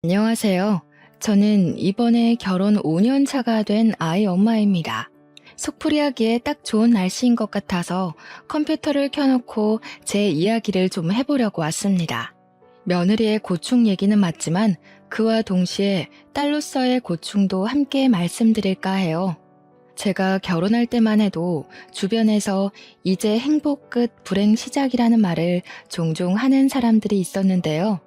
안녕하세요. 저는 이번에 결혼 5년 차가 된 아이 엄마입니다. 속풀이하기에 딱 좋은 날씨인 것 같아서 컴퓨터를 켜놓고 제 이야기를 좀 해보려고 왔습니다. 며느리의 고충 얘기는 맞지만 그와 동시에 딸로서의 고충도 함께 말씀드릴까 해요. 제가 결혼할 때만 해도 주변에서 이제 행복 끝 불행 시작이라는 말을 종종 하는 사람들이 있었는데요.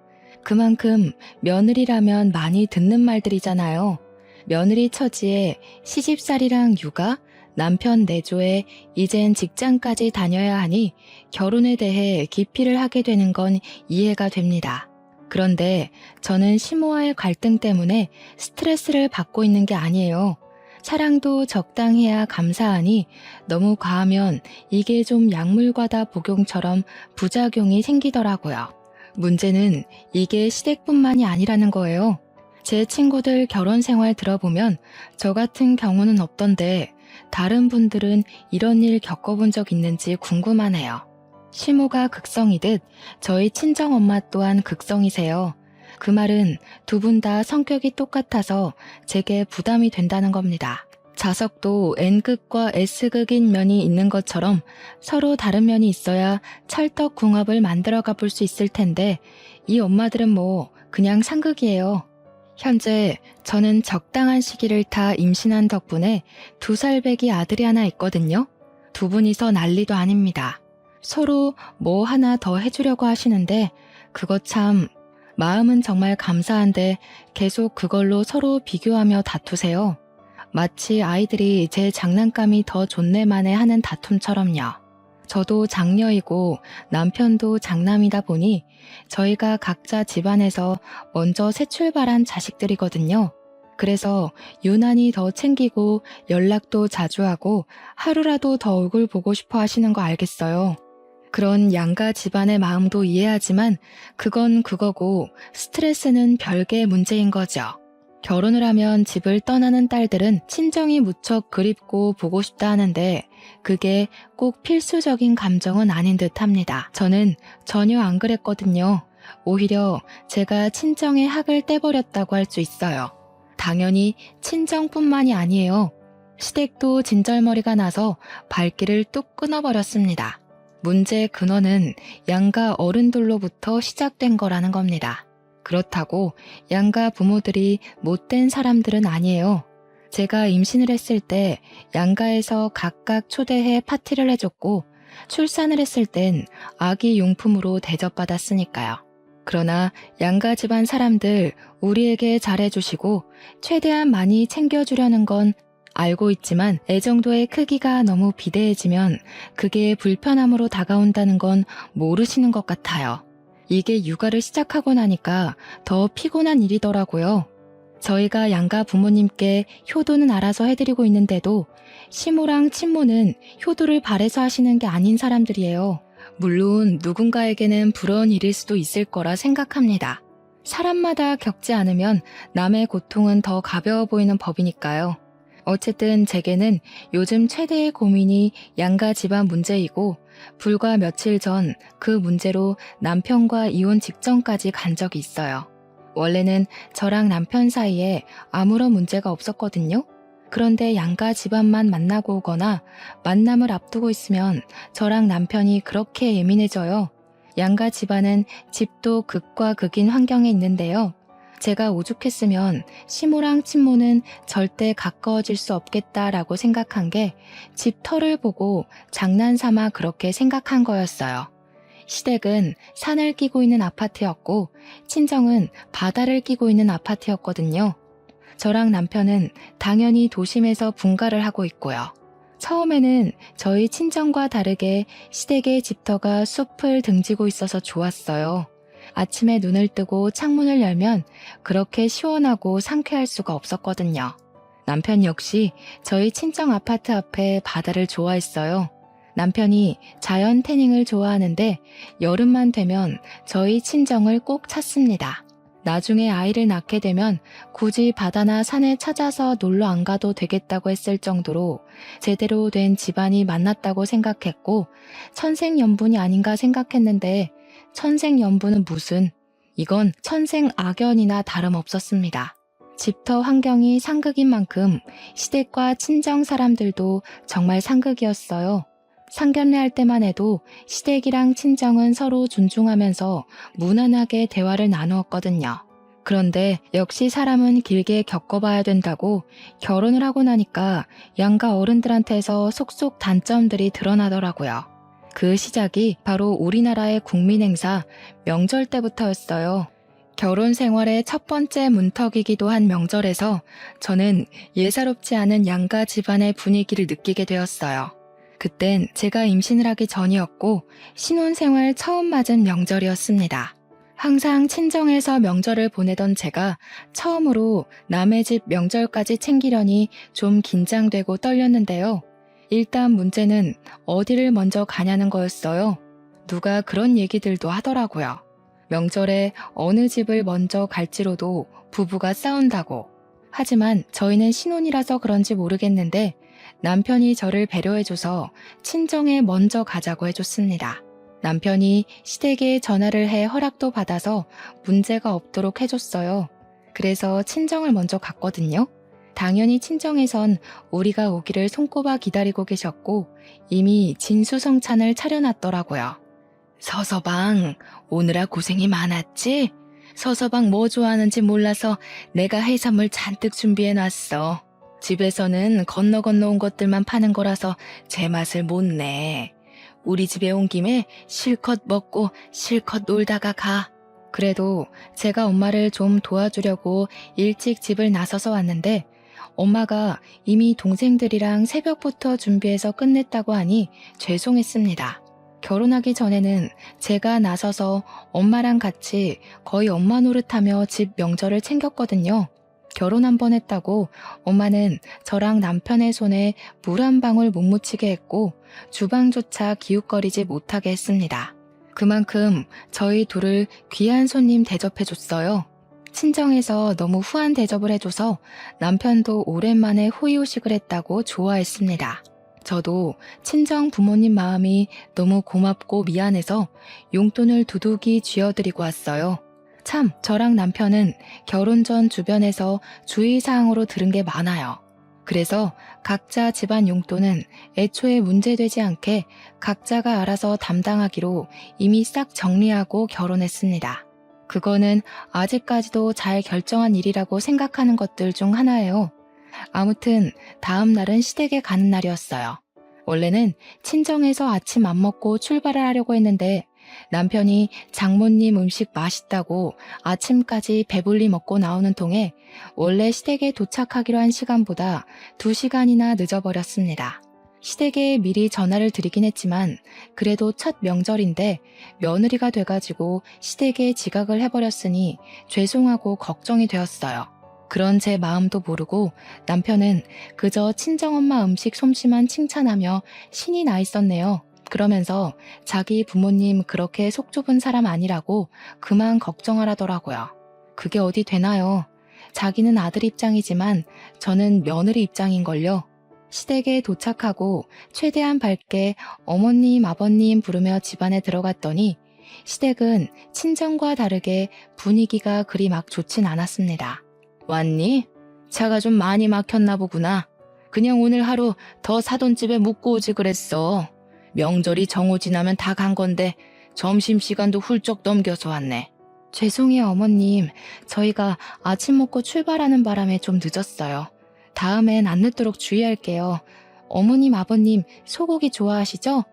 그만큼 며느리라면 많이 듣는 말들이잖아요. 며느리 처지에 시집살이랑 육아, 남편 내조에 이젠 직장까지 다녀야 하니 결혼에 대해 기피를 하게 되는 건 이해가 됩니다. 그런데 저는 시모와의 갈등 때문에 스트레스를 받고 있는 게 아니에요. 사랑도 적당해야 감사하니 너무 과하면 이게 좀 약물과다 복용처럼 부작용이 생기더라고요. 문제는 이게 시댁뿐만이 아니라는 거예요. 제 친구들 결혼 생활 들어보면 저 같은 경우는 없던데 다른 분들은 이런 일 겪어본 적 있는지 궁금하네요. 시모가 극성이듯 저희 친정엄마 또한 극성이세요. 그 말은 두 분 다 성격이 똑같아서 제게 부담이 된다는 겁니다. 자석도 N극과 S극인 면이 있는 것처럼 서로 다른 면이 있어야 찰떡궁합을 만들어가 볼 수 있을 텐데 이 엄마들은 뭐 그냥 상극이에요. 현재 저는 적당한 시기를 타 임신한 덕분에 2살 배기 아들이 하나 있거든요. 두 분이서 난리도 아닙니다. 서로 뭐 하나 더 해주려고 하시는데 그거 참 마음은 정말 감사한데 계속 그걸로 서로 비교하며 다투세요. 마치 아이들이 제 장난감이 더 좋네만에 하는 다툼처럼요. 저도 장녀이고 남편도 장남이다 보니 저희가 각자 집안에서 먼저 새 출발한 자식들이거든요. 그래서 유난히 더 챙기고 연락도 자주 하고 하루라도 더 얼굴 보고 싶어 하시는 거 알겠어요. 그런 양가 집안의 마음도 이해하지만 그건 그거고 스트레스는 별개의 문제인 거죠. 결혼을 하면 집을 떠나는 딸들은 친정이 무척 그립고 보고 싶다 하는데 그게 꼭 필수적인 감정은 아닌 듯 합니다. 저는 전혀 안 그랬거든요. 오히려 제가 친정의 학을 떼버렸다고 할 수 있어요. 당연히 친정뿐만이 아니에요. 시댁도 진절머리가 나서 발길을 뚝 끊어버렸습니다. 문제의 근원은 양가 어른들로부터 시작된 거라는 겁니다. 그렇다고 양가 부모들이 못된 사람들은 아니에요. 제가 임신을 했을 때 양가에서 각각 초대해 파티를 해줬고 출산을 했을 땐 아기 용품으로 대접받았으니까요. 그러나 양가 집안 사람들 우리에게 잘해주시고 최대한 많이 챙겨주려는 건 알고 있지만 애정도의 크기가 너무 비대해지면 그게 불편함으로 다가온다는 건 모르시는 것 같아요. 이게 육아를 시작하고 나니까 더 피곤한 일이더라고요. 저희가 양가 부모님께 효도는 알아서 해드리고 있는데도 시모랑 친모는 효도를 바래서 하시는 게 아닌 사람들이에요. 물론 누군가에게는 부러운 일일 수도 있을 거라 생각합니다. 사람마다 겪지 않으면 남의 고통은 더 가벼워 보이는 법이니까요. 어쨌든 제게는 요즘 최대의 고민이 양가 집안 문제이고 불과 며칠 전 그 문제로 남편과 이혼 직전까지 간 적이 있어요. 원래는 저랑 남편 사이에 아무런 문제가 없었거든요. 그런데 양가 집안만 만나고 오거나 만남을 앞두고 있으면 저랑 남편이 그렇게 예민해져요. 양가 집안은 집도 극과 극인 환경에 있는데요. 제가 오죽했으면 시모랑 친모는 절대 가까워질 수 없겠다라고 생각한 게 집 터를 보고 장난삼아 그렇게 생각한 거였어요. 시댁은 산을 끼고 있는 아파트였고 친정은 바다를 끼고 있는 아파트였거든요. 저랑 남편은 당연히 도심에서 분가를 하고 있고요. 처음에는 저희 친정과 다르게 시댁의 집터가 숲을 등지고 있어서 좋았어요. 아침에 눈을 뜨고 창문을 열면 그렇게 시원하고 상쾌할 수가 없었거든요. 남편 역시 저희 친정 아파트 앞에 바다를 좋아했어요. 남편이 자연 태닝을 좋아하는데 여름만 되면 저희 친정을 꼭 찾습니다. 나중에 아이를 낳게 되면 굳이 바다나 산에 찾아서 놀러 안 가도 되겠다고 했을 정도로 제대로 된 집안이 만났다고 생각했고 천생연분이 아닌가 생각했는데 천생연분은 무슨 이건 천생악연이나 다름없었습니다. 집터 환경이 상극인 만큼 시댁과 친정 사람들도 정말 상극이었어요. 상견례할 때만 해도 시댁이랑 친정은 서로 존중하면서 무난하게 대화를 나누었거든요. 그런데 역시 사람은 길게 겪어봐야 된다고 결혼을 하고 나니까 양가 어른들한테서 속속 단점들이 드러나더라고요. 그 시작이 바로 우리나라의 국민행사 명절 때부터였어요. 결혼 생활의 첫 번째 문턱이기도 한 명절에서 저는 예사롭지 않은 양가 집안의 분위기를 느끼게 되었어요. 그땐 제가 임신을 하기 전이었고 신혼생활 처음 맞은 명절이었습니다. 항상 친정에서 명절을 보내던 제가 처음으로 남의 집 명절까지 챙기려니 좀 긴장되고 떨렸는데요. 일단 문제는 어디를 먼저 가냐는 거였어요. 누가 그런 얘기들도 하더라고요. 명절에 어느 집을 먼저 갈지로도 부부가 싸운다고. 하지만 저희는 신혼이라서 그런지 모르겠는데 남편이 저를 배려해줘서 친정에 먼저 가자고 해줬습니다. 남편이 시댁에 전화를 해 허락도 받아서 문제가 없도록 해줬어요. 그래서 친정을 먼저 갔거든요. 당연히 친정에선 우리가 오기를 손꼽아 기다리고 계셨고 이미 진수성찬을 차려놨더라고요. 서서방, 오느라 고생이 많았지? 서서방 뭐 좋아하는지 몰라서 내가 해산물 잔뜩 준비해놨어. 집에서는 건너 온 것들만 파는 거라서 제 맛을 못 내. 우리 집에 온 김에 실컷 먹고 실컷 놀다가 가. 그래도 제가 엄마를 좀 도와주려고 일찍 집을 나서서 왔는데 엄마가 이미 동생들이랑 새벽부터 준비해서 끝냈다고 하니 죄송했습니다. 결혼하기 전에는 제가 나서서 엄마랑 같이 거의 엄마 노릇하며 집 명절을 챙겼거든요. 결혼 한 번 했다고 엄마는 저랑 남편의 손에 물 한 방울 못 묻히게 했고 주방조차 기웃거리지 못하게 했습니다. 그만큼 저희 둘을 귀한 손님 대접해줬어요. 친정에서 너무 후한 대접을 해줘서 남편도 오랜만에 호의호식을 했다고 좋아했습니다. 저도 친정 부모님 마음이 너무 고맙고 미안해서 용돈을 두둑이 쥐어드리고 왔어요. 참, 저랑 남편은 결혼 전 주변에서 주의사항으로 들은 게 많아요. 그래서 각자 집안 용돈은 애초에 문제되지 않게 각자가 알아서 담당하기로 이미 싹 정리하고 결혼했습니다. 그거는 아직까지도 잘 결정한 일이라고 생각하는 것들 중 하나예요. 아무튼 다음 날은 시댁에 가는 날이었어요. 원래는 친정에서 아침 안 먹고 출발을 하려고 했는데 남편이 장모님 음식 맛있다고 아침까지 배불리 먹고 나오는 통에 원래 시댁에 도착하기로 한 시간보다 2시간이나 늦어버렸습니다. 시댁에 미리 전화를 드리긴 했지만 그래도 첫 명절인데 며느리가 돼가지고 시댁에 지각을 해버렸으니 죄송하고 걱정이 되었어요. 그런 제 마음도 모르고 남편은 그저 친정엄마 음식 솜씨만 칭찬하며 신이 나 있었네요. 그러면서 자기 부모님 그렇게 속 좁은 사람 아니라고 그만 걱정하라더라고요. 그게 어디 되나요? 자기는 아들 입장이지만 저는 며느리 입장인걸요. 시댁에 도착하고 최대한 밝게 어머님, 아버님 부르며 집안에 들어갔더니 시댁은 친정과 다르게 분위기가 그리 막 좋진 않았습니다. 왔니? 차가 좀 많이 막혔나 보구나. 그냥 오늘 하루 더 사돈집에 묵고 오지 그랬어. 명절이 정오 지나면 다 간 건데 점심시간도 훌쩍 넘겨서 왔네. 죄송해요 어머님. 저희가 아침 먹고 출발하는 바람에 좀 늦었어요. 다음엔 안 늦도록 주의할게요. 어머님 아버님 소고기 좋아하시죠?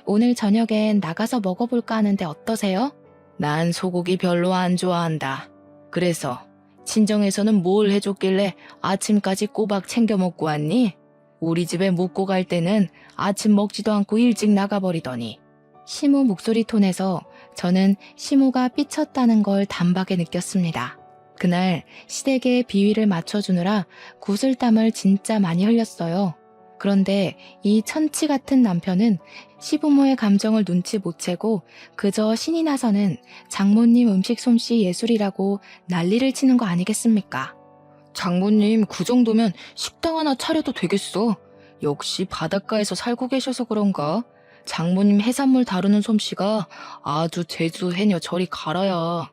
오늘 저녁엔 나가서 먹어볼까 하는데 어떠세요? 난 소고기 별로 안 좋아한다. 그래서 친정에서는 뭘 해줬길래 아침까지 꼬박 챙겨 먹고 왔니? 우리 집에 묵고 갈 때는 아침 먹지도 않고 일찍 나가버리더니. 시모 목소리 톤에서 저는 시모가 삐쳤다는 걸 단박에 느꼈습니다. 그날 시댁에 비위를 맞춰주느라 구슬땀을 진짜 많이 흘렸어요. 그런데 이 천치 같은 남편은 시부모의 감정을 눈치 못 채고 그저 신이 나서는 장모님 음식 솜씨 예술이라고 난리를 치는 거 아니겠습니까? 장모님 그 정도면 식당 하나 차려도 되겠어. 역시 바닷가에서 살고 계셔서 그런가? 장모님 해산물 다루는 솜씨가 아주 제주 해녀 저리 가라야.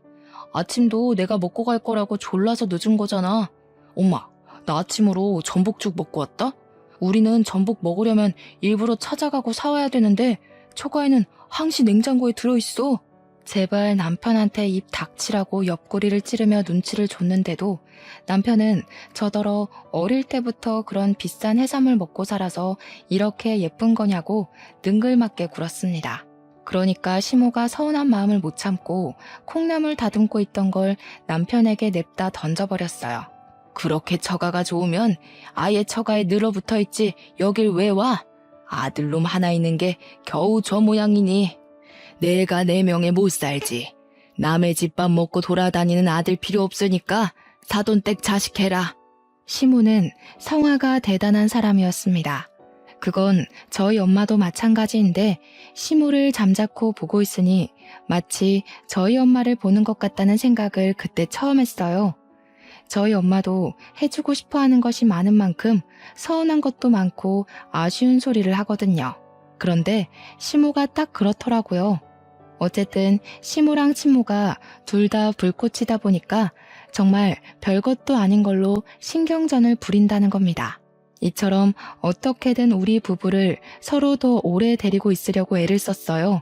아침도 내가 먹고 갈 거라고 졸라서 늦은 거잖아. 엄마, 나 아침으로 전복죽 먹고 왔다? 우리는 전복 먹으려면 일부러 찾아가고 사와야 되는데 초과에는 항시 냉장고에 들어있어. 제발 남편한테 입 닥치라고 옆구리를 찌르며 눈치를 줬는데도 남편은 저더러 어릴 때부터 그런 비싼 해산물 먹고 살아서 이렇게 예쁜 거냐고 능글맞게 굴었습니다. 그러니까 시모가 서운한 마음을 못 참고 콩나물 다듬고 있던 걸 남편에게 냅다 던져버렸어요. 그렇게 처가가 좋으면 아예 처가에 늘어붙어 있지 여길 왜 와? 아들놈 하나 있는 게 겨우 저 모양이니. 내가 내 명에 못 살지. 남의 집밥 먹고 돌아다니는 아들 필요 없으니까 사돈댁 자식해라. 시모는 성화가 대단한 사람이었습니다. 그건 저희 엄마도 마찬가지인데 시모를 잠자코 보고 있으니 마치 저희 엄마를 보는 것 같다는 생각을 그때 처음 했어요. 저희 엄마도 해주고 싶어 하는 것이 많은 만큼 서운한 것도 많고 아쉬운 소리를 하거든요. 그런데 시모가 딱 그렇더라고요. 어쨌든 시모랑 친모가 둘 다 불꽃이다 보니까 정말 별것도 아닌 걸로 신경전을 부린다는 겁니다. 이처럼 어떻게든 우리 부부를 서로 더 오래 데리고 있으려고 애를 썼어요.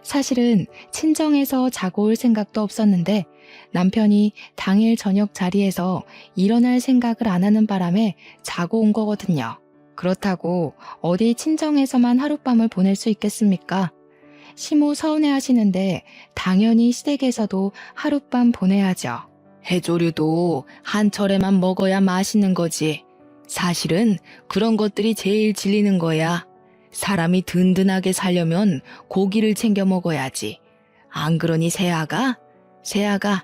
사실은 친정에서 자고 올 생각도 없었는데 남편이 당일 저녁 자리에서 일어날 생각을 안 하는 바람에 자고 온 거거든요. 그렇다고 어디 친정에서만 하룻밤을 보낼 수 있겠습니까? 시모 서운해하시는데 당연히 시댁에서도 하룻밤 보내야죠. 해조류도 한철에만 먹어야 맛있는 거지. 사실은 그런 것들이 제일 질리는 거야. 사람이 든든하게 살려면 고기를 챙겨 먹어야지. 안 그러니 새아가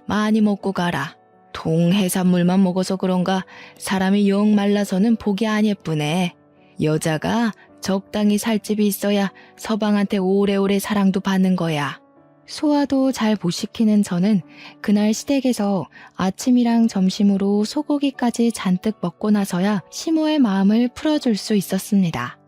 많이 먹고 가라. 동해산물만 먹어서 그런가 사람이 영 말라서는 보기 안 예쁘네. 여자가 적당히 살집이 있어야 서방한테 오래오래 사랑도 받는 거야. 소화도 잘 못 시키는 저는 그날 시댁에서 아침이랑 점심으로 소고기까지 잔뜩 먹고 나서야 시모의 마음을 풀어줄 수 있었습니다.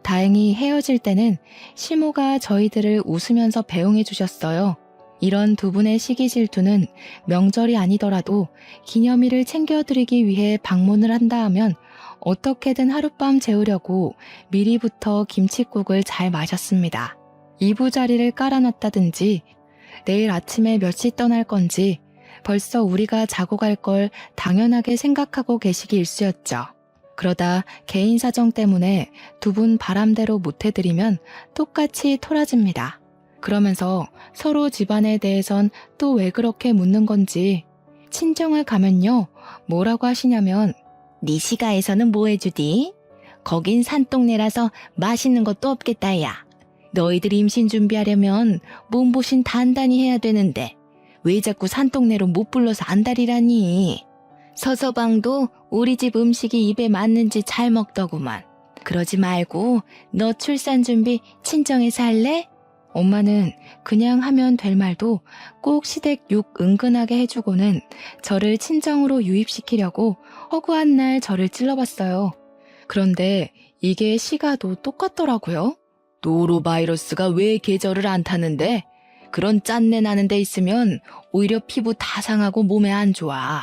다행히 헤어질 때는 시모가 저희들을 웃으면서 배웅해 주셨어요. 이런 두 분의 시기 질투는 명절이 아니더라도 기념일을 챙겨드리기 위해 방문을 한다 하면 어떻게든 하룻밤 재우려고 미리부터 김칫국을 잘 마셨습니다. 이부자리를 깔아놨다든지 내일 아침에 몇 시 떠날 건지 벌써 우리가 자고 갈 걸 당연하게 생각하고 계시기 일쑤였죠. 그러다 개인 사정 때문에 두 분 바람대로 못해드리면 똑같이 토라집니다. 그러면서 서로 집안에 대해선 또 왜 그렇게 묻는 건지 친정을 가면요 뭐라고 하시냐면 네 시가에서는 뭐 해주디? 거긴 산동네라서 맛있는 것도 없겠다 야. 너희들 임신 준비하려면 몸보신 단단히 해야 되는데 왜 자꾸 산동네로 못 불러서 안달이라니. 서서방도 우리 집 음식이 입에 맞는지 잘 먹더구만. 그러지 말고 너 출산 준비 친정에서 할래? 엄마는 그냥 하면 될 말도 꼭 시댁 욕 은근하게 해주고는 저를 친정으로 유입시키려고 허구한 날 저를 찔러봤어요. 그런데 이게 시가도 똑같더라고요. 노로바이러스가 왜 계절을 안 타는데? 그런 짠내 나는 데 있으면 오히려 피부 다 상하고 몸에 안 좋아.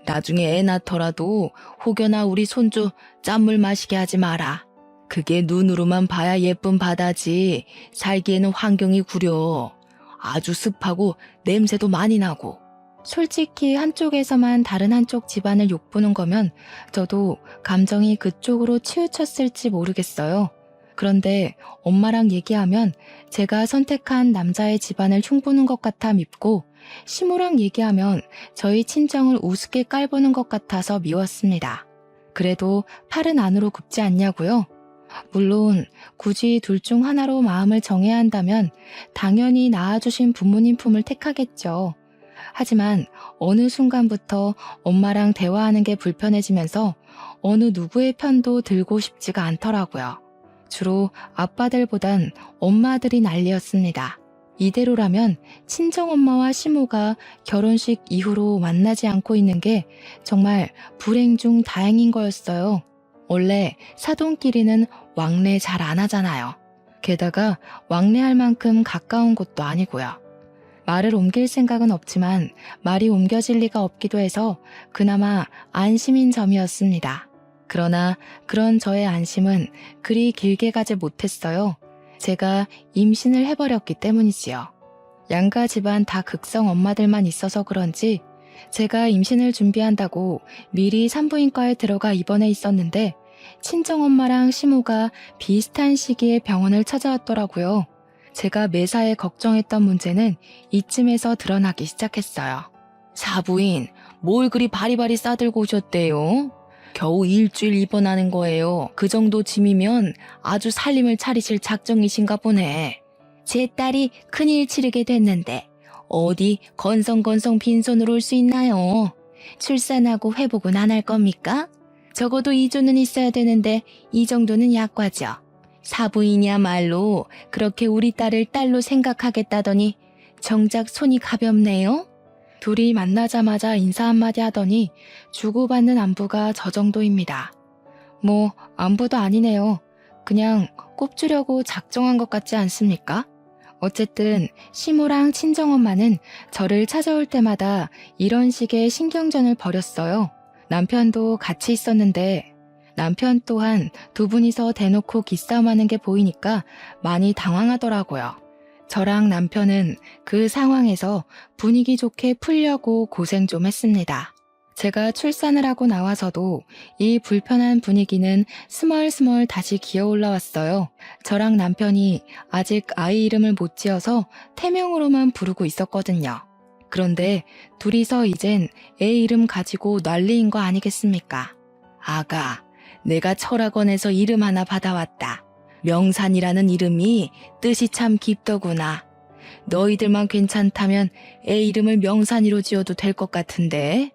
나중에 애 낳더라도 혹여나 우리 손주 짠물 마시게 하지 마라. 그게 눈으로만 봐야 예쁜 바다지 살기에는 환경이 구려. 아주 습하고 냄새도 많이 나고. 솔직히 한쪽에서만 다른 한쪽 집안을 욕보는 거면 저도 감정이 그쪽으로 치우쳤을지 모르겠어요. 그런데 엄마랑 얘기하면 제가 선택한 남자의 집안을 흉보는 것 같아 밉고 시모랑 얘기하면 저희 친정을 우습게 깔보는 것 같아서 미웠습니다. 그래도 팔은 안으로 굽지 않냐고요? 물론 굳이 둘 중 하나로 마음을 정해야 한다면 당연히 낳아주신 부모님 품을 택하겠죠. 하지만 어느 순간부터 엄마랑 대화하는 게 불편해지면서 어느 누구의 편도 들고 싶지가 않더라고요. 주로 아빠들보단 엄마들이 난리였습니다. 이대로라면 친정엄마와 시모가 결혼식 이후로 만나지 않고 있는 게 정말 불행 중 다행인 거였어요. 원래 사돈끼리는 왕래 잘 안 하잖아요. 게다가 왕래할 만큼 가까운 곳도 아니고요. 말을 옮길 생각은 없지만 말이 옮겨질 리가 없기도 해서 그나마 안심인 점이었습니다. 그러나 그런 저의 안심은 그리 길게 가지 못했어요. 제가 임신을 해버렸기 때문이지요. 양가 집안 다 극성 엄마들만 있어서 그런지 제가 임신을 준비한다고 미리 산부인과에 들어가 입원해 있었는데 친정엄마랑 시모가 비슷한 시기에 병원을 찾아왔더라고요. 제가 매사에 걱정했던 문제는 이쯤에서 드러나기 시작했어요. 사부인, 뭘 그리 바리바리 싸들고 오셨대요? 겨우 일주일 입원하는 거예요. 그 정도 짐이면 아주 살림을 차리실 작정이신가 보네. 제 딸이 큰일 치르게 됐는데 어디 건성건성 빈손으로 올 수 있나요? 출산하고 회복은 안 할 겁니까? 적어도 2조는 있어야 되는데 이 정도는 약과죠. 사부인이야말로 그렇게 우리 딸을 딸로 생각하겠다더니 정작 손이 가볍네요. 둘이 만나자마자 인사 한마디 하더니 주고받는 안부가 저 정도입니다. 뭐 안부도 아니네요. 그냥 꼽주려고 작정한 것 같지 않습니까? 어쨌든 시모랑 친정엄마는 저를 찾아올 때마다 이런 식의 신경전을 벌였어요. 남편도 같이 있었는데 남편 또한 두 분이서 대놓고 기싸움하는 게 보이니까 많이 당황하더라고요. 저랑 남편은 그 상황에서 분위기 좋게 풀려고 고생 좀 했습니다. 제가 출산을 하고 나와서도 이 불편한 분위기는 스멀스멀 다시 기어 올라왔어요. 저랑 남편이 아직 아이 이름을 못 지어서 태명으로만 부르고 있었거든요. 그런데 둘이서 이젠 애 이름 가지고 난리인 거 아니겠습니까? 아가, 내가 철학원에서 이름 하나 받아왔다. 명산이라는 이름이 뜻이 참 깊더구나. 너희들만 괜찮다면 애 이름을 명산이로 지어도 될 것 같은데.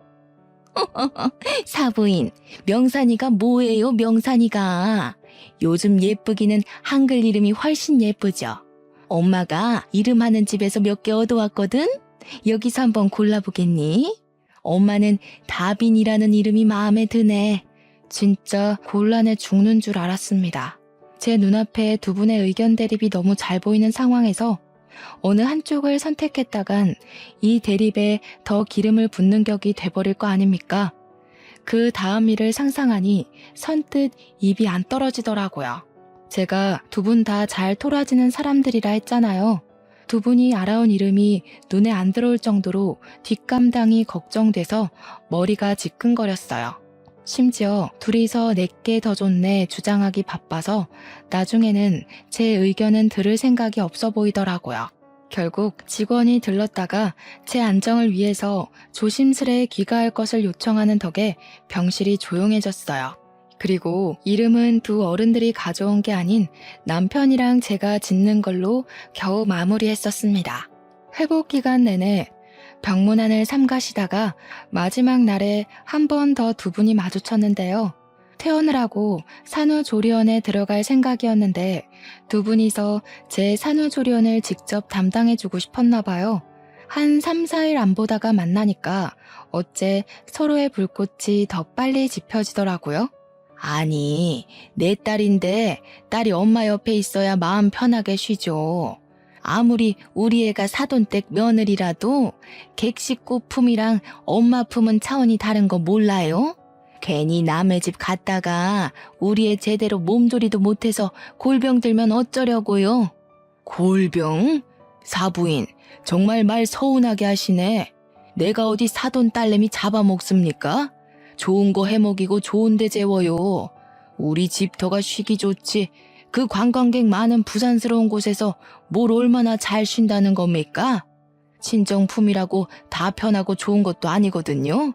사부인, 명산이가 뭐예요, 명산이가? 요즘 예쁘기는 한글 이름이 훨씬 예쁘죠. 엄마가 이름하는 집에서 몇 개 얻어왔거든? 여기서 한번 골라보겠니? 엄마는 다빈이라는 이름이 마음에 드네. 진짜 곤란해 죽는 줄 알았습니다. 제 눈앞에 두 분의 의견 대립이 너무 잘 보이는 상황에서 어느 한쪽을 선택했다간 이 대립에 더 기름을 붓는 격이 돼버릴 거 아닙니까? 그 다음 일을 상상하니 선뜻 입이 안 떨어지더라고요. 제가 두 분 다 잘 토라지는 사람들이라 했잖아요. 두 분이 알아온 이름이 눈에 안 들어올 정도로 뒷감당이 걱정돼서 머리가 지끈거렸어요. 심지어 둘이서 내게 더 좋네 주장하기 바빠서 나중에는 제 의견은 들을 생각이 없어 보이더라고요. 결국 직원이 들렀다가 제 안정을 위해서 조심스레 귀가할 것을 요청하는 덕에 병실이 조용해졌어요. 그리고 이름은 두 어른들이 가져온 게 아닌 남편이랑 제가 짓는 걸로 겨우 마무리했었습니다. 회복 기간 내내 병문안을 삼가시다가 마지막 날에 한 번 더 두 분이 마주쳤는데요. 퇴원을 하고 산후조리원에 들어갈 생각이었는데 두 분이서 제 산후조리원을 직접 담당해주고 싶었나 봐요. 한 3, 4일 안 보다가 만나니까 어째 서로의 불꽃이 더 빨리 지펴지더라고요. 아니, 내 딸인데 딸이 엄마 옆에 있어야 마음 편하게 쉬죠. 아무리 우리 애가 사돈댁 며느리라도 객식구 품이랑 엄마 품은 차원이 다른 거 몰라요? 괜히 남의 집 갔다가 우리 애 제대로 몸조리도 못해서 골병 들면 어쩌려고요? 골병? 사부인, 정말 말 서운하게 하시네. 내가 어디 사돈 딸내미 잡아먹습니까? 좋은 거 해먹이고 좋은 데 재워요. 우리 집터가 쉬기 좋지. 그 관광객 많은 부산스러운 곳에서 뭘 얼마나 잘 쉰다는 겁니까? 친정품이라고 다 편하고 좋은 것도 아니거든요.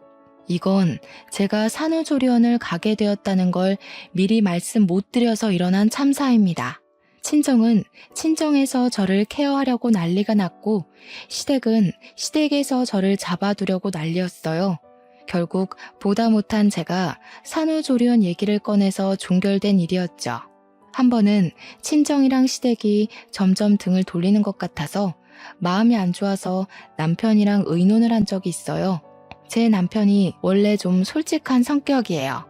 이건 제가 산후조리원을 가게 되었다는 걸 미리 말씀 못 드려서 일어난 참사입니다. 친정은 친정에서 저를 케어하려고 난리가 났고 시댁은 시댁에서 저를 잡아두려고 난리였어요. 결국 보다 못한 제가 산후조리원 얘기를 꺼내서 종결된 일이었죠. 한 번은 친정이랑 시댁이 점점 등을 돌리는 것 같아서 마음이 안 좋아서 남편이랑 의논을 한 적이 있어요. 제 남편이 원래 좀 솔직한 성격이에요.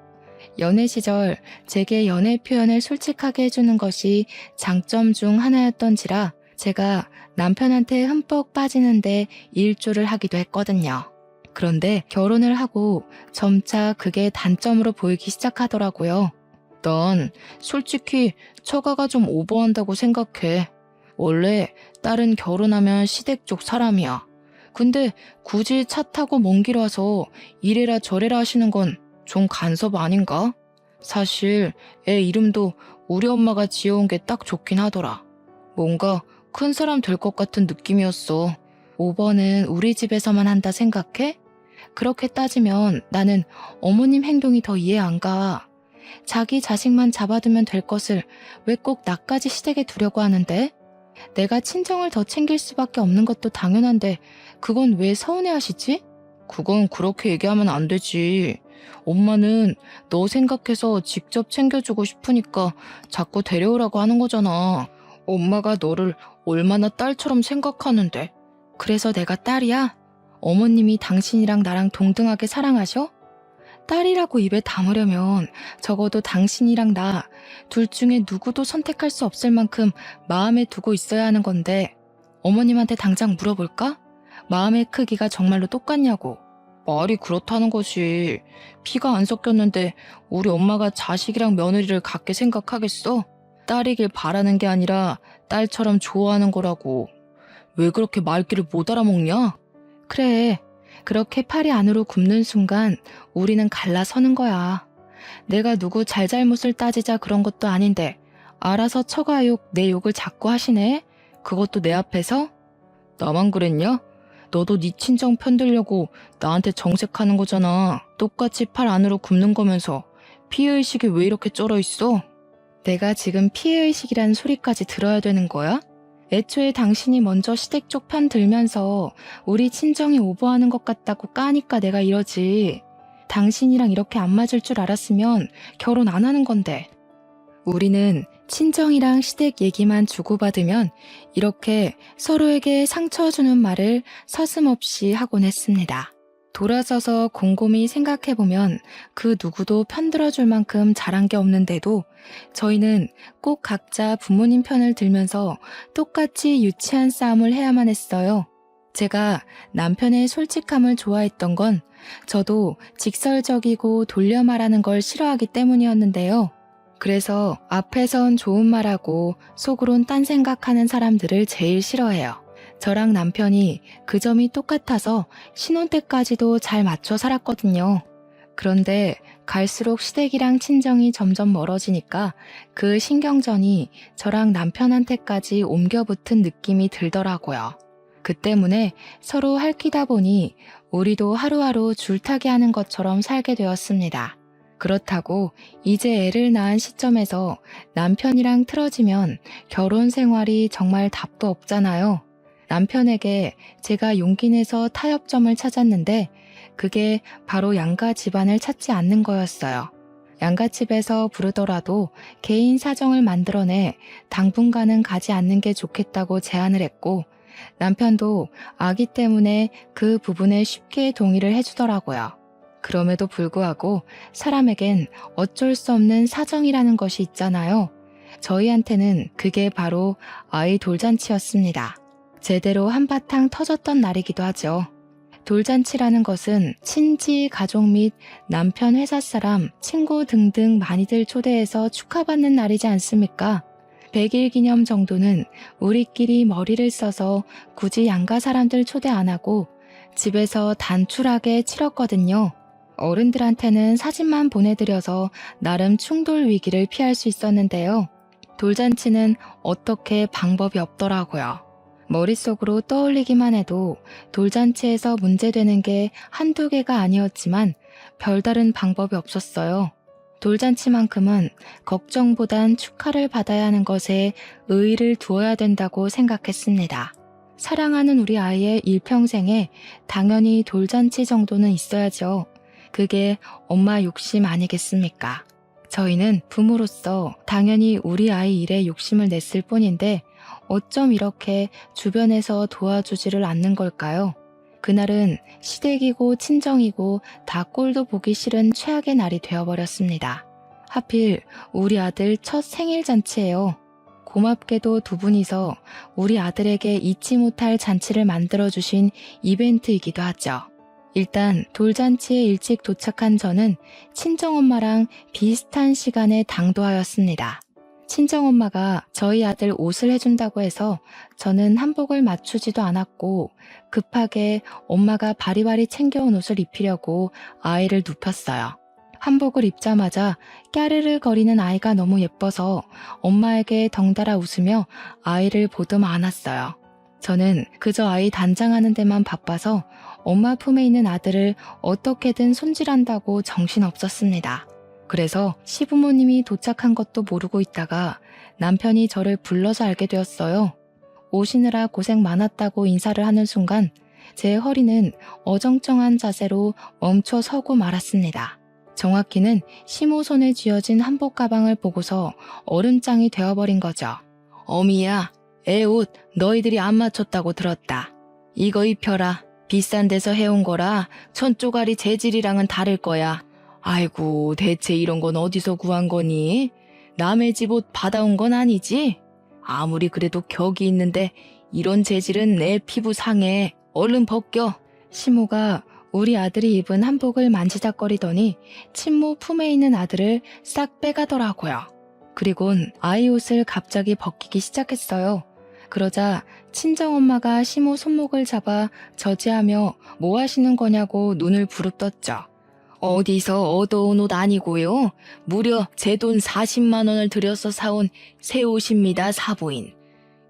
연애 시절 제게 연애 표현을 솔직하게 해주는 것이 장점 중 하나였던지라 제가 남편한테 흠뻑 빠지는데 일조를 하기도 했거든요. 그런데 결혼을 하고 점차 그게 단점으로 보이기 시작하더라고요. 난 솔직히 처가가 좀 오버한다고 생각해. 원래 딸은 결혼하면 시댁 쪽 사람이야. 근데 굳이 차 타고 먼 길 와서 이래라 저래라 하시는 건 좀 간섭 아닌가? 사실 애 이름도 우리 엄마가 지어온 게 딱 좋긴 하더라. 뭔가 큰 사람 될 것 같은 느낌이었어. 5번은 우리 집에서만 한다 생각해? 그렇게 따지면 나는 어머님 행동이 더 이해 안 가. 자기 자식만 잡아두면 될 것을 왜 꼭 나까지 시댁에 두려고 하는데? 내가 친정을 더 챙길 수밖에 없는 것도 당연한데 그건 왜 서운해하시지? 그건 그렇게 얘기하면 안 되지. 엄마는 너 생각해서 직접 챙겨주고 싶으니까 자꾸 데려오라고 하는 거잖아. 엄마가 너를 얼마나 딸처럼 생각하는데. 그래서 내가 딸이야? 어머님이 당신이랑 나랑 동등하게 사랑하셔? 딸이라고 입에 담으려면 적어도 당신이랑 나 둘 중에 누구도 선택할 수 없을 만큼 마음에 두고 있어야 하는 건데 어머님한테 당장 물어볼까? 마음의 크기가 정말로 똑같냐고. 말이 그렇다는 것이 피가 안 섞였는데 우리 엄마가 자식이랑 며느리를 같게 생각하겠어? 딸이길 바라는 게 아니라 딸처럼 좋아하는 거라고. 왜 그렇게 말귀를 못 알아먹냐? 그래. 그렇게 팔이 안으로 굽는 순간 우리는 갈라서는 거야. 내가 누구 잘잘못을 따지자 그런 것도 아닌데 알아서 처가 욕, 내 욕을 자꾸 하시네? 그것도 내 앞에서? 나만 그랬냐? 너도 네 친정 편들려고 나한테 정색하는 거잖아. 똑같이 팔 안으로 굽는 거면서 피해의식이 왜 이렇게 쩔어 있어? 내가 지금 피해의식이란 소리까지 들어야 되는 거야? 애초에 당신이 먼저 시댁 쪽 편 들면서 우리 친정이 오버하는 것 같다고 까니까 내가 이러지. 당신이랑 이렇게 안 맞을 줄 알았으면 결혼 안 하는 건데. 우리는 친정이랑 시댁 얘기만 주고받으면 이렇게 서로에게 상처 주는 말을 서슴없이 하곤 했습니다. 돌아서서 곰곰이 생각해보면 그 누구도 편들어줄 만큼 잘한 게 없는데도 저희는 꼭 각자 부모님 편을 들면서 똑같이 유치한 싸움을 해야만 했어요. 제가 남편의 솔직함을 좋아했던 건 저도 직설적이고 돌려 말하는 걸 싫어하기 때문이었는데요. 그래서 앞에선 좋은 말하고 속으론 딴 생각하는 사람들을 제일 싫어해요. 저랑 남편이 그 점이 똑같아서 신혼 때까지도 잘 맞춰 살았거든요. 그런데 갈수록 시댁이랑 친정이 점점 멀어지니까 그 신경전이 저랑 남편한테까지 옮겨 붙은 느낌이 들더라고요. 그 때문에 서로 핥히다 보니 우리도 하루하루 줄타기 하는 것처럼 살게 되었습니다. 그렇다고 이제 애를 낳은 시점에서 남편이랑 틀어지면 결혼 생활이 정말 답도 없잖아요. 남편에게 제가 용기 내서 타협점을 찾았는데 그게 바로 양가 집안을 찾지 않는 거였어요. 양가집에서 부르더라도 개인 사정을 만들어내 당분간은 가지 않는 게 좋겠다고 제안을 했고 남편도 아기 때문에 그 부분에 쉽게 동의를 해주더라고요. 그럼에도 불구하고 사람에겐 어쩔 수 없는 사정이라는 것이 있잖아요. 저희한테는 그게 바로 아이 돌잔치였습니다. 제대로 한바탕 터졌던 날이기도 하죠. 돌잔치라는 것은 친지, 가족 및 남편 회사 사람, 친구 등등 많이들 초대해서 축하받는 날이지 않습니까? 100일 기념 정도는 우리끼리 머리를 써서 굳이 양가 사람들 초대 안 하고 집에서 단출하게 치렀거든요. 어른들한테는 사진만 보내드려서 나름 충돌 위기를 피할 수 있었는데요. 돌잔치는 어떻게 방법이 없더라고요. 머릿속으로 떠올리기만 해도 돌잔치에서 문제되는 게 한두 개가 아니었지만 별다른 방법이 없었어요. 돌잔치만큼은 걱정보단 축하를 받아야 하는 것에 의의를 두어야 된다고 생각했습니다. 사랑하는 우리 아이의 일평생에 당연히 돌잔치 정도는 있어야죠. 그게 엄마 욕심 아니겠습니까? 저희는 부모로서 당연히 우리 아이 일에 욕심을 냈을 뿐인데 어쩜 이렇게 주변에서 도와주지를 않는 걸까요? 그날은 시댁이고 친정이고 다 꼴도 보기 싫은 최악의 날이 되어버렸습니다. 하필 우리 아들 첫 생일 잔치예요. 고맙게도 두 분이서 우리 아들에게 잊지 못할 잔치를 만들어주신 이벤트이기도 하죠. 일단 돌잔치에 일찍 도착한 저는 친정엄마랑 비슷한 시간에 당도하였습니다. 친정엄마가 저희 아들 옷을 해준다고 해서 저는 한복을 맞추지도 않았고 급하게 엄마가 바리바리 챙겨온 옷을 입히려고 아이를 눕혔어요. 한복을 입자마자 까르르 거리는 아이가 너무 예뻐서 엄마에게 덩달아 웃으며 아이를 보듬어 안았어요. 저는 그저 아이 단장하는 데만 바빠서 엄마 품에 있는 아들을 어떻게든 손질한다고 정신없었습니다. 그래서 시부모님이 도착한 것도 모르고 있다가 남편이 저를 불러서 알게 되었어요. 오시느라 고생 많았다고 인사를 하는 순간 제 허리는 어정쩡한 자세로 멈춰 서고 말았습니다. 정확히는 시모 손에 쥐어진 한복 가방을 보고서 얼음장이 되어버린 거죠. 어미야, 애 옷 너희들이 안 맞췄다고 들었다. 이거 입혀라. 비싼 데서 해온 거라 천조가리 재질이랑은 다를 거야. 아이고, 대체 이런 건 어디서 구한 거니? 남의 집 옷 받아온 건 아니지? 아무리 그래도 격이 있는데 이런 재질은 내 피부 상해. 얼른 벗겨. 시모가 우리 아들이 입은 한복을 만지작거리더니 친모 품에 있는 아들을 싹 빼가더라고요. 그리곤 아이 옷을 갑자기 벗기기 시작했어요. 그러자 친정엄마가 시모 손목을 잡아 저지하며 뭐 하시는 거냐고 눈을 부릅떴죠. 어디서 얻어온 옷 아니고요. 무려 제 돈 40만 원을 들여서 사온 새 옷입니다, 사부인.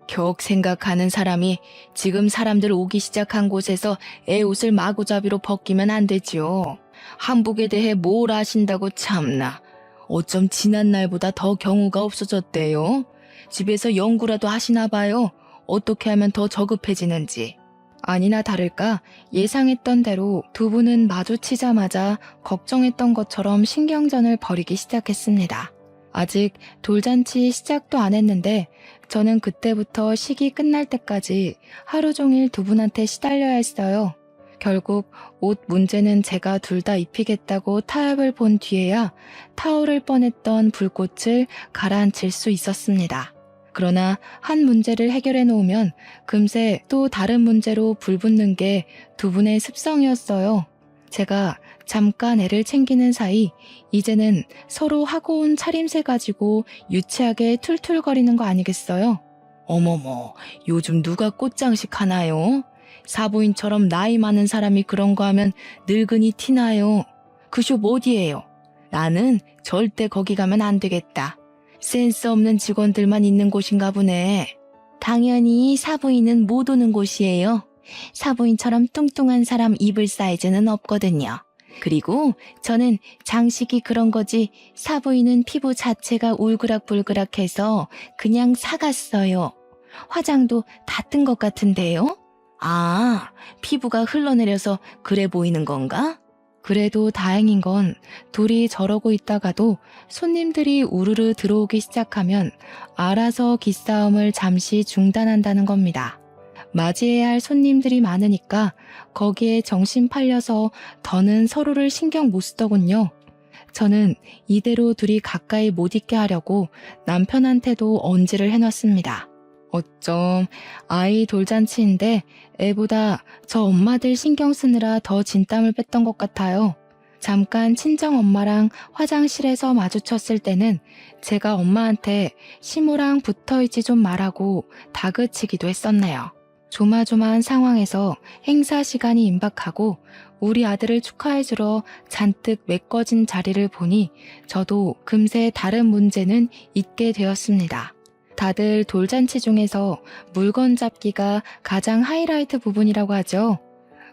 격 생각하는 사람이 지금 사람들 오기 시작한 곳에서 애 옷을 마구잡이로 벗기면 안 되지요. 한복에 대해 뭘 아신다고 참나. 어쩜 지난 날보다 더 경우가 없어졌대요. 집에서 연구라도 하시나 봐요. 어떻게 하면 더 저급해지는지. 아니나 다를까 예상했던 대로 두 분은 마주치자마자 걱정했던 것처럼 신경전을 벌이기 시작했습니다. 아직 돌잔치 시작도 안 했는데 저는 그때부터 식이 끝날 때까지 하루 종일 두 분한테 시달려야 했어요. 결국 옷 문제는 제가 둘 다 입히겠다고 타협을 본 뒤에야 타오를 뻔했던 불꽃을 가라앉힐 수 있었습니다. 그러나 한 문제를 해결해 놓으면 금세 또 다른 문제로 불붙는 게 두 분의 습성이었어요. 제가 잠깐 애를 챙기는 사이 이제는 서로 하고 온 차림새 가지고 유치하게 툴툴거리는 거 아니겠어요? 어머머, 요즘 누가 꽃장식 하나요? 사부인처럼 나이 많은 사람이 그런 거 하면 늙은이 티나요. 그 숍 어디예요? 나는 절대 거기 가면 안 되겠다. 센스 없는 직원들만 있는 곳인가 보네. 당연히 사부인은 못 오는 곳이에요. 사부인처럼 뚱뚱한 사람 입을 사이즈는 없거든요. 그리고 저는 장식이 그런 거지 사부인은 피부 자체가 울그락불그락해서 그냥 사갔어요. 화장도 다 뜬 것 같은데요? 아, 피부가 흘러내려서 그래 보이는 건가? 그래도 다행인 건 둘이 저러고 있다가도 손님들이 우르르 들어오기 시작하면 알아서 기싸움을 잠시 중단한다는 겁니다. 맞이해야 할 손님들이 많으니까 거기에 정신 팔려서 더는 서로를 신경 못 쓰더군요. 저는 이대로 둘이 가까이 못 있게 하려고 남편한테도 언지를 해놨습니다. 어쩜 아이 돌잔치인데 애보다 저 엄마들 신경 쓰느라 더 진땀을 뺐던 것 같아요. 잠깐 친정엄마랑 화장실에서 마주쳤을 때는 제가 엄마한테 시모랑 붙어있지 좀 말라고 다그치기도 했었네요. 조마조마한 상황에서 행사 시간이 임박하고 우리 아들을 축하해주러 잔뜩 메꿔진 자리를 보니 저도 금세 다른 문제는 잊게 되었습니다. 다들 돌잔치 중에서 물건 잡기가 가장 하이라이트 부분이라고 하죠.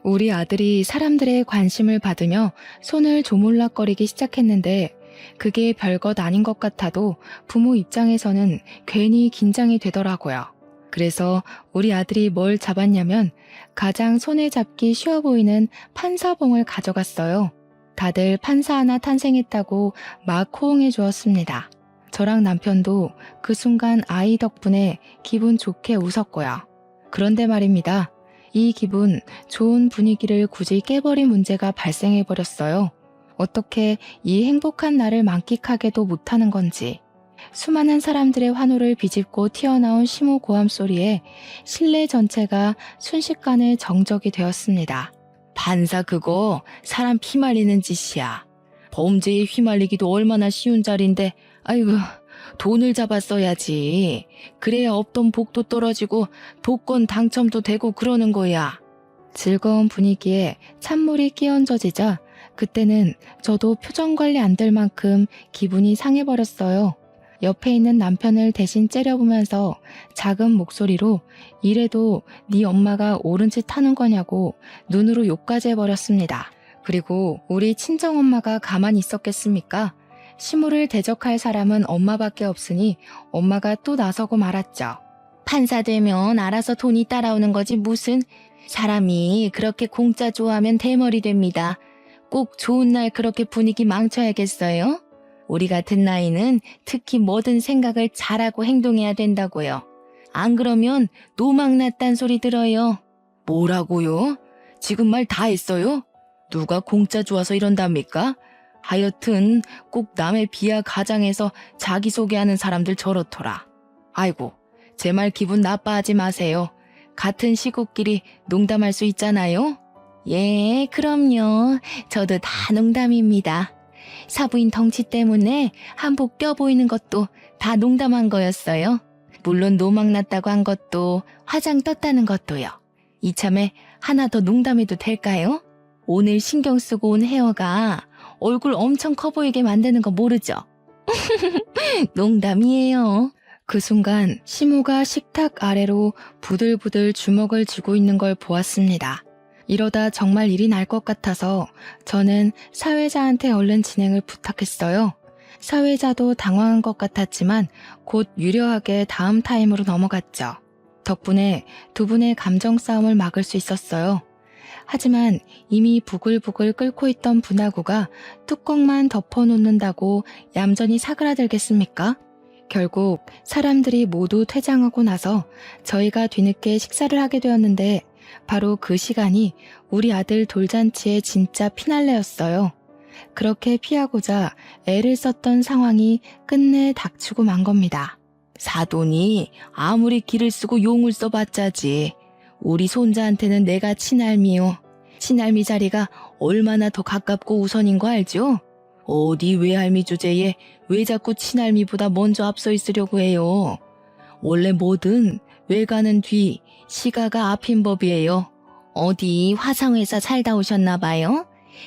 우리 아들이 사람들의 관심을 받으며 손을 조물락거리기 시작했는데 그게 별것 아닌 것 같아도 부모 입장에서는 괜히 긴장이 되더라고요. 그래서 우리 아들이 뭘 잡았냐면 가장 손에 잡기 쉬워 보이는 판사봉을 가져갔어요. 다들 판사 하나 탄생했다고 막 호응해 주었습니다. 저랑 남편도 그 순간 아이 덕분에 기분 좋게 웃었고요. 그런데 말입니다. 이 기분 좋은 분위기를 굳이 깨버린 문제가 발생해버렸어요. 어떻게 이 행복한 날을 만끽하게도 못하는 건지. 수많은 사람들의 환호를 비집고 튀어나온 심호 고함 소리에 실내 전체가 순식간에 정적이 되었습니다. 반사 그거 사람 피말리는 짓이야. 범죄에 휘말리기도 얼마나 쉬운 자리인데 아이고 돈을 잡았어야지. 그래야 없던 복도 떨어지고 복권 당첨도 되고 그러는 거야. 즐거운 분위기에 찬물이 끼얹어지자 그때는 저도 표정 관리 안 될 만큼 기분이 상해버렸어요. 옆에 있는 남편을 대신 째려보면서 작은 목소리로 이래도 네 엄마가 옳은 짓 하는 거냐고 눈으로 욕까지 해버렸습니다. 그리고 우리 친정엄마가 가만히 있었겠습니까? 시모를 대적할 사람은 엄마밖에 없으니 엄마가 또 나서고 말았죠. 판사 되면 알아서 돈이 따라오는 거지 무슨. 사람이 그렇게 공짜 좋아하면 대머리 됩니다. 꼭 좋은 날 그렇게 분위기 망쳐야겠어요? 우리 같은 나이는 특히 뭐든 생각을 잘하고 행동해야 된다고요. 안 그러면 노망났단 소리 들어요. 뭐라고요? 지금 말 다 했어요? 누가 공짜 좋아서 이런답니까? 하여튼 꼭 남의 비하 가장해서 자기소개하는 사람들 저렇더라. 아이고, 제 말 기분 나빠하지 마세요. 같은 식구끼리 농담할 수 있잖아요? 예, 그럼요. 저도 다 농담입니다. 사부인 덩치 때문에 한복 껴 보이는 것도 다 농담한 거였어요. 물론 노망났다고 한 것도 화장 떴다는 것도요. 이참에 하나 더 농담해도 될까요? 오늘 신경 쓰고 온 헤어가 얼굴 엄청 커 보이게 만드는 거 모르죠? 농담이에요. 그 순간 시모가 식탁 아래로 부들부들 주먹을 쥐고 있는 걸 보았습니다. 이러다 정말 일이 날 것 같아서 저는 사회자한테 얼른 진행을 부탁했어요. 사회자도 당황한 것 같았지만 곧 유려하게 다음 타임으로 넘어갔죠. 덕분에 두 분의 감정 싸움을 막을 수 있었어요. 하지만 이미 부글부글 끓고 있던 분화구가 뚜껑만 덮어놓는다고 얌전히 사그라들겠습니까? 결국 사람들이 모두 퇴장하고 나서 저희가 뒤늦게 식사를 하게 되었는데 바로 그 시간이 우리 아들 돌잔치의 진짜 피날레였어요. 그렇게 피하고자 애를 썼던 상황이 끝내 닥치고 만 겁니다. 사돈이 아무리 기를 쓰고 용을 써봤자지. 우리 손자한테는 내가 친할미요. 친할미 자리가 얼마나 더 가깝고 우선인 거 알죠? 어디 외할미 주제에 왜 자꾸 친할미보다 먼저 앞서 있으려고 해요. 원래 뭐든 외가는 뒤, 시가가 앞인 법이에요. 어디 화상회사 살다 오셨나 봐요?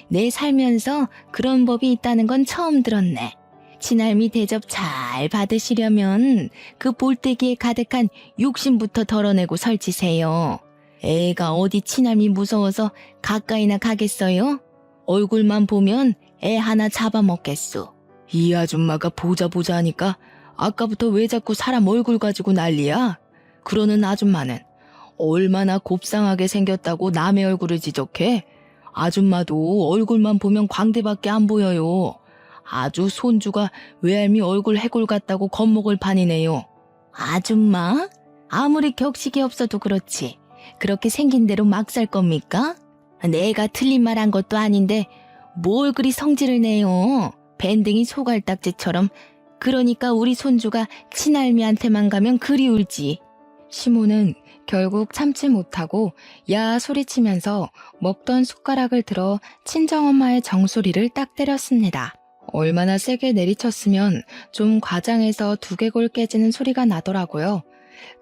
내 살면서 그런 법이 있다는 건 처음 들었네. 친할미 대접 잘 받으시려면 그 볼때기에 가득한 욕심부터 덜어내고 설치세요. 애가 어디 친할미 무서워서 가까이나 가겠어요? 얼굴만 보면 애 하나 잡아먹겠소. 이 아줌마가 보자 하니까 아까부터 왜 자꾸 사람 얼굴 가지고 난리야? 그러는 아줌마는 얼마나 곱상하게 생겼다고 남의 얼굴을 지적해? 아줌마도 얼굴만 보면 광대밖에 안 보여요. 아주 손주가 외할미 얼굴 해골 같다고 겁먹을 판이네요. 아줌마? 아무리 격식이 없어도 그렇지. 그렇게 생긴 대로 막 살 겁니까? 내가 틀린 말 한 것도 아닌데 뭘 그리 성질을 내요. 밴댕이 소갈딱지처럼. 그러니까 우리 손주가 친할미한테만 가면 그리 울지. 시모는 결국 참지 못하고 야 소리치면서 먹던 숟가락을 들어 친정엄마의 정수리를 딱 때렸습니다. 얼마나 세게 내리쳤으면 좀 과장해서 두개골 깨지는 소리가 나더라고요.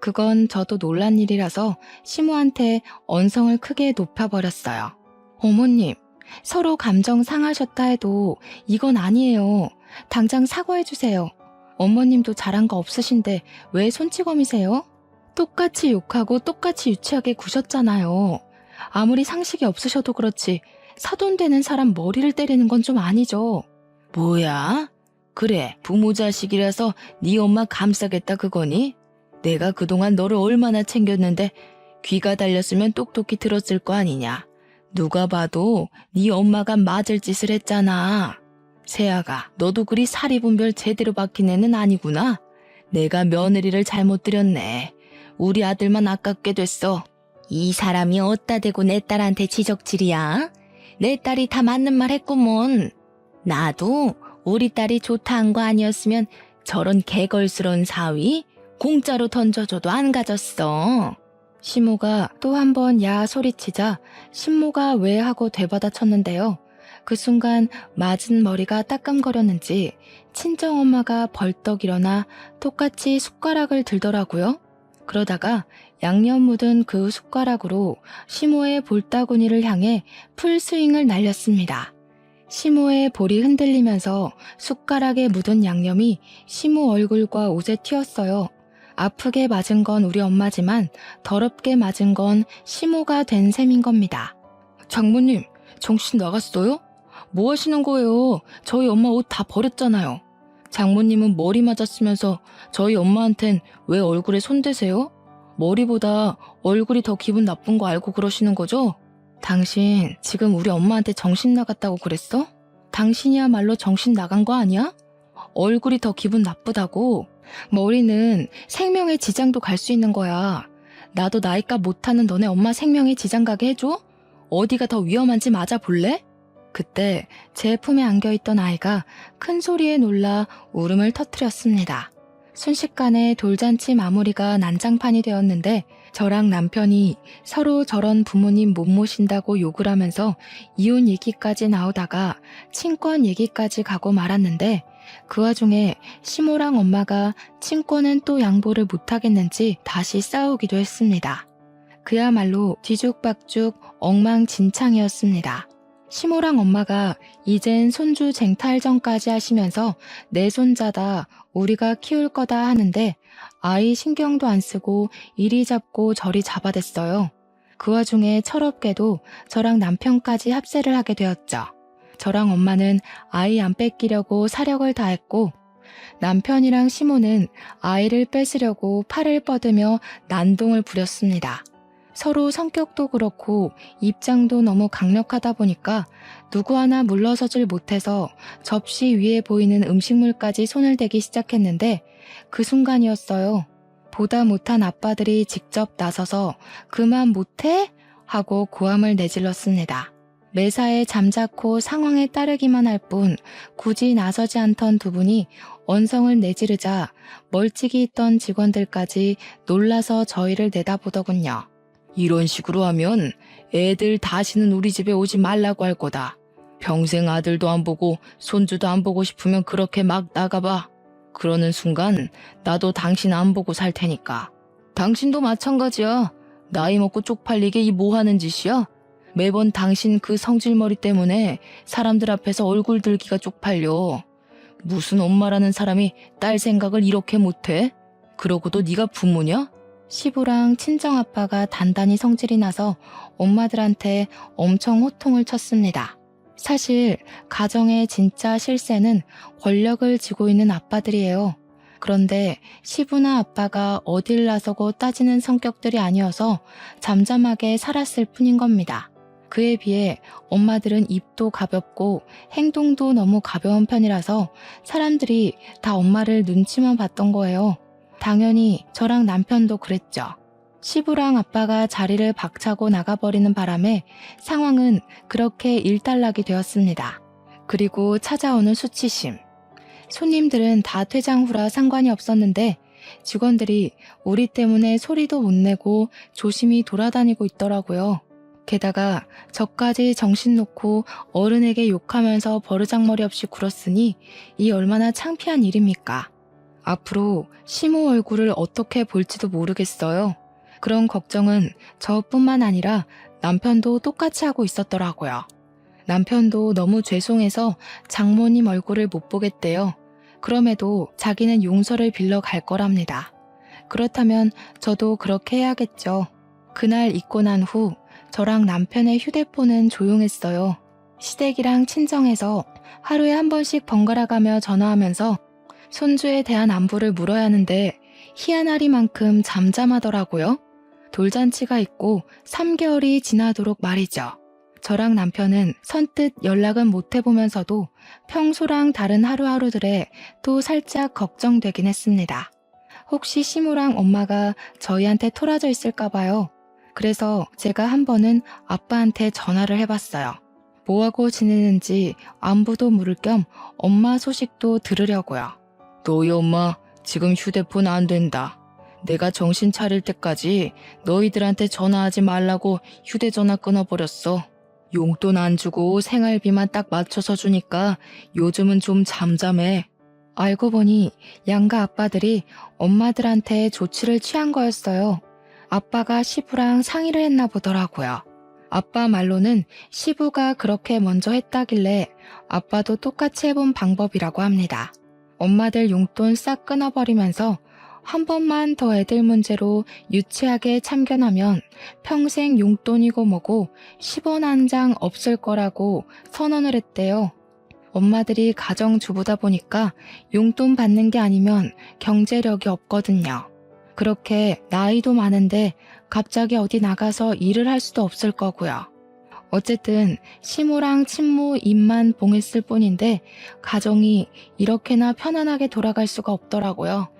그건 저도 놀란 일이라서 시모한테 언성을 크게 높여버렸어요. 어머님, 서로 감정 상하셨다 해도 이건 아니에요. 당장 사과해주세요. 어머님도 잘한 거 없으신데 왜 손찌검이세요? 똑같이 욕하고 똑같이 유치하게 구셨잖아요. 아무리 상식이 없으셔도 그렇지 사돈 되는 사람 머리를 때리는 건 좀 아니죠. 뭐야? 그래, 부모 자식이라서 네 엄마 감싸겠다 그거니? 내가 그동안 너를 얼마나 챙겼는데 귀가 달렸으면 똑똑히 들었을 거 아니냐. 누가 봐도 네 엄마가 맞을 짓을 했잖아. 세아가, 너도 그리 사리분별 제대로 박힌 애는 아니구나. 내가 며느리를 잘못 들였네. 우리 아들만 아깝게 됐어. 이 사람이 어따 대고 내 딸한테 지적질이야? 내 딸이 다 맞는 말 했구먼. 나도 우리 딸이 좋다 한 거 아니었으면 저런 개걸스런 사위? 공짜로 던져줘도 안 가졌어. 시모가 또 한 번 야 소리치자 신모가 왜 하고 되받아쳤는데요. 그 순간 맞은 머리가 따끔거렸는지 친정엄마가 벌떡 일어나 똑같이 숟가락을 들더라고요. 그러다가 양념 묻은 그 숟가락으로 시모의 볼따구니를 향해 풀스윙을 날렸습니다. 시모의 볼이 흔들리면서 숟가락에 묻은 양념이 시모 얼굴과 옷에 튀었어요. 아프게 맞은 건 우리 엄마지만 더럽게 맞은 건 시모가 된 셈인 겁니다. 장모님, 정신 나갔어요? 뭐 하시는 거예요? 저희 엄마 옷 다 버렸잖아요. 장모님은 머리 맞았으면서 저희 엄마한텐 왜 얼굴에 손대세요? 머리보다 얼굴이 더 기분 나쁜 거 알고 그러시는 거죠? 당신 지금 우리 엄마한테 정신 나갔다고 그랬어? 당신이야말로 정신 나간 거 아니야? 얼굴이 더 기분 나쁘다고? 머리는 생명에 지장도 갈 수 있는 거야. 나도 나이값 못하는 너네 엄마 생명에 지장 가게 해줘? 어디가 더 위험한지 맞아볼래? 그때 제 품에 안겨있던 아이가 큰 소리에 놀라 울음을 터뜨렸습니다. 순식간에 돌잔치 마무리가 난장판이 되었는데 저랑 남편이 서로 저런 부모님 못 모신다고 욕을 하면서 이혼 얘기까지 나오다가 친권 얘기까지 가고 말았는데 그 와중에 시모랑 엄마가 친권은 또 양보를 못하겠는지 다시 싸우기도 했습니다. 그야말로 뒤죽박죽 엉망진창이었습니다. 시모랑 엄마가 이젠 손주 쟁탈전까지 하시면서 내 손자다 우리가 키울 거다 하는데 아이 신경도 안 쓰고 이리 잡고 저리 잡아댔어요. 그 와중에 철없게도 저랑 남편까지 합세를 하게 되었죠. 저랑 엄마는 아이 안 뺏기려고 사력을 다했고 남편이랑 시모는 아이를 뺏으려고 팔을 뻗으며 난동을 부렸습니다. 서로 성격도 그렇고 입장도 너무 강력하다 보니까 누구 하나 물러서질 못해서 접시 위에 보이는 음식물까지 손을 대기 시작했는데 그 순간이었어요. 보다 못한 아빠들이 직접 나서서 그만 못해? 하고 고함을 내질렀습니다. 매사에 잠자코 상황에 따르기만 할 뿐 굳이 나서지 않던 두 분이 언성을 내지르자 멀찍이 있던 직원들까지 놀라서 저희를 내다보더군요. 이런 식으로 하면 애들 다시는 우리 집에 오지 말라고 할 거다. 평생 아들도 안 보고 손주도 안 보고 싶으면 그렇게 막 나가봐. 그러는 순간 나도 당신 안 보고 살 테니까. 당신도 마찬가지야. 나이 먹고 쪽팔리게 이 뭐 하는 짓이야? 매번 당신 그 성질머리 때문에 사람들 앞에서 얼굴 들기가 쪽팔려. 무슨 엄마라는 사람이 딸 생각을 이렇게 못해? 그러고도 네가 부모냐? 시부랑 친정아빠가 단단히 성질이 나서 엄마들한테 엄청 호통을 쳤습니다. 사실 가정의 진짜 실세는 권력을 쥐고 있는 아빠들이에요. 그런데 시부나 아빠가 어딜 나서고 따지는 성격들이 아니어서 잠잠하게 살았을 뿐인 겁니다. 그에 비해 엄마들은 입도 가볍고 행동도 너무 가벼운 편이라서 사람들이 다 엄마를 눈치만 봤던 거예요. 당연히 저랑 남편도 그랬죠. 시부랑 아빠가 자리를 박차고 나가버리는 바람에 상황은 그렇게 일단락이 되었습니다. 그리고 찾아오는 수치심. 손님들은 다 퇴장 후라 상관이 없었는데 직원들이 우리 때문에 소리도 못 내고 조심히 돌아다니고 있더라고요. 게다가 저까지 정신 놓고 어른에게 욕하면서 버르장머리 없이 굴었으니 이 얼마나 창피한 일입니까? 앞으로 시모 얼굴을 어떻게 볼지도 모르겠어요. 그런 걱정은 저뿐만 아니라 남편도 똑같이 하고 있었더라고요. 남편도 너무 죄송해서 장모님 얼굴을 못 보겠대요. 그럼에도 자기는 용서를 빌러 갈 거랍니다. 그렇다면 저도 그렇게 해야겠죠. 그날 있고 난 후 저랑 남편의 휴대폰은 조용했어요. 시댁이랑 친정에서 하루에 한 번씩 번갈아가며 전화하면서 손주에 대한 안부를 물어야 하는데 희한하리만큼 잠잠하더라고요. 돌잔치가 있고 3개월이 지나도록 말이죠. 저랑 남편은 선뜻 연락은 못 해보면서도 평소랑 다른 하루하루들에 또 살짝 걱정되긴 했습니다. 혹시 시모랑 엄마가 저희한테 토라져 있을까 봐요. 그래서 제가 한 번은 아빠한테 전화를 해봤어요. 뭐하고 지내는지 안부도 물을 겸 엄마 소식도 들으려고요. 너희 엄마 지금 휴대폰 안 된다. 내가 정신 차릴 때까지 너희들한테 전화하지 말라고 휴대전화 끊어버렸어. 용돈 안 주고 생활비만 딱 맞춰서 주니까 요즘은 좀 잠잠해. 알고 보니 양가 아빠들이 엄마들한테 조치를 취한 거였어요. 아빠가 시부랑 상의를 했나 보더라고요. 아빠 말로는 시부가 그렇게 먼저 했다길래 아빠도 똑같이 해본 방법이라고 합니다. 엄마들 용돈 싹 끊어버리면서 한 번만 더 애들 문제로 유치하게 참견하면 평생 용돈이고 뭐고 10원 한 장 없을 거라고 선언을 했대요. 엄마들이 가정주부다 보니까 용돈 받는 게 아니면 경제력이 없거든요. 그렇게 나이도 많은데 갑자기 어디 나가서 일을 할 수도 없을 거고요. 어쨌든 시모랑 친모 입만 봉했을 뿐인데 가정이 이렇게나 편안하게 돌아갈 수가 없더라고요.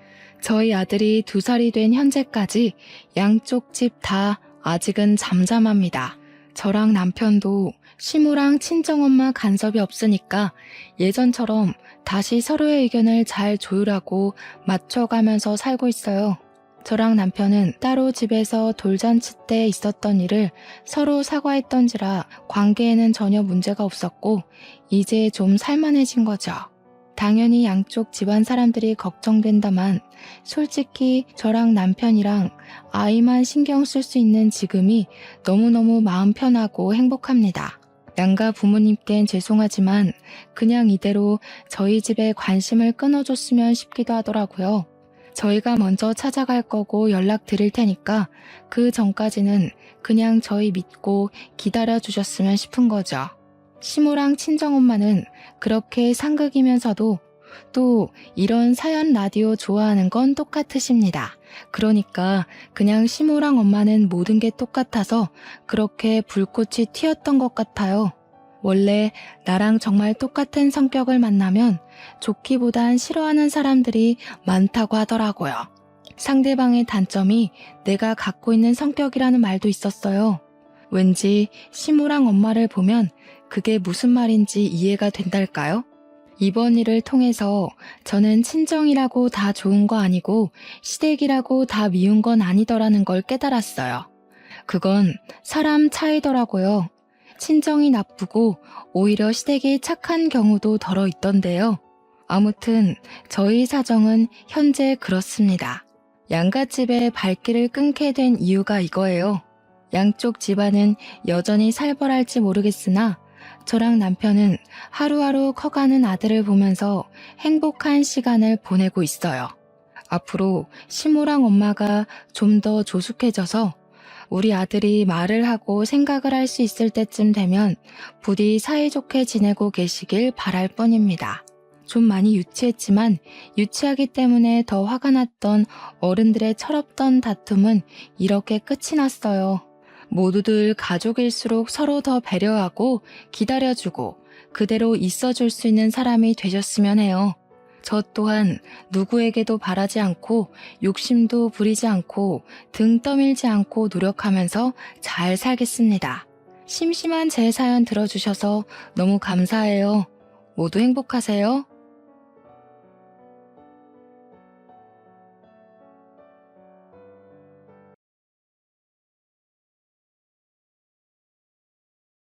저희 아들이 2살이 된 현재까지 양쪽 집 다 아직은 잠잠합니다. 저랑 남편도 시모랑 친정엄마 간섭이 없으니까 예전처럼 다시 서로의 의견을 잘 조율하고 맞춰가면서 살고 있어요. 저랑 남편은 따로 집에서 돌잔치 때 있었던 일을 서로 사과했던지라 관계에는 전혀 문제가 없었고 이제 좀 살만해진 거죠. 당연히 양쪽 집안 사람들이 걱정된다만 솔직히 저랑 남편이랑 아이만 신경 쓸 수 있는 지금이 너무너무 마음 편하고 행복합니다. 양가 부모님께는 죄송하지만 그냥 이대로 저희 집에 관심을 끊어줬으면 싶기도 하더라고요. 저희가 먼저 찾아갈 거고 연락 드릴 테니까 그 전까지는 그냥 저희 믿고 기다려 주셨으면 싶은 거죠. 시모랑 친정엄마는 그렇게 상극이면서도 또 이런 사연 라디오 좋아하는 건 똑같으십니다. 그러니까 그냥 시모랑 엄마는 모든 게 똑같아서 그렇게 불꽃이 튀었던 것 같아요. 원래 나랑 정말 똑같은 성격을 만나면 좋기보단 싫어하는 사람들이 많다고 하더라고요. 상대방의 단점이 내가 갖고 있는 성격이라는 말도 있었어요. 왠지 시모랑 엄마를 보면 그게 무슨 말인지 이해가 된달까요? 이번 일을 통해서 저는 친정이라고 다 좋은 거 아니고 시댁이라고 다 미운 건 아니더라는 걸 깨달았어요. 그건 사람 차이더라고요. 친정이 나쁘고 오히려 시댁이 착한 경우도 덜어 있던데요. 아무튼 저희 사정은 현재 그렇습니다. 양갓집에 발길을 끊게 된 이유가 이거예요. 양쪽 집안은 여전히 살벌할지 모르겠으나 저랑 남편은 하루하루 커가는 아들을 보면서 행복한 시간을 보내고 있어요. 앞으로 시모랑 엄마가 좀 더 조숙해져서 우리 아들이 말을 하고 생각을 할 수 있을 때쯤 되면 부디 사이좋게 지내고 계시길 바랄 뿐입니다. 좀 많이 유치했지만 유치하기 때문에 더 화가 났던 어른들의 철없던 다툼은 이렇게 끝이 났어요. 모두들 가족일수록 서로 더 배려하고 기다려주고 그대로 있어줄 수 있는 사람이 되셨으면 해요. 저 또한 누구에게도 바라지 않고 욕심도 부리지 않고 등 떠밀지 않고 노력하면서 잘 살겠습니다. 심심한 제 사연 들어주셔서 너무 감사해요. 모두 행복하세요.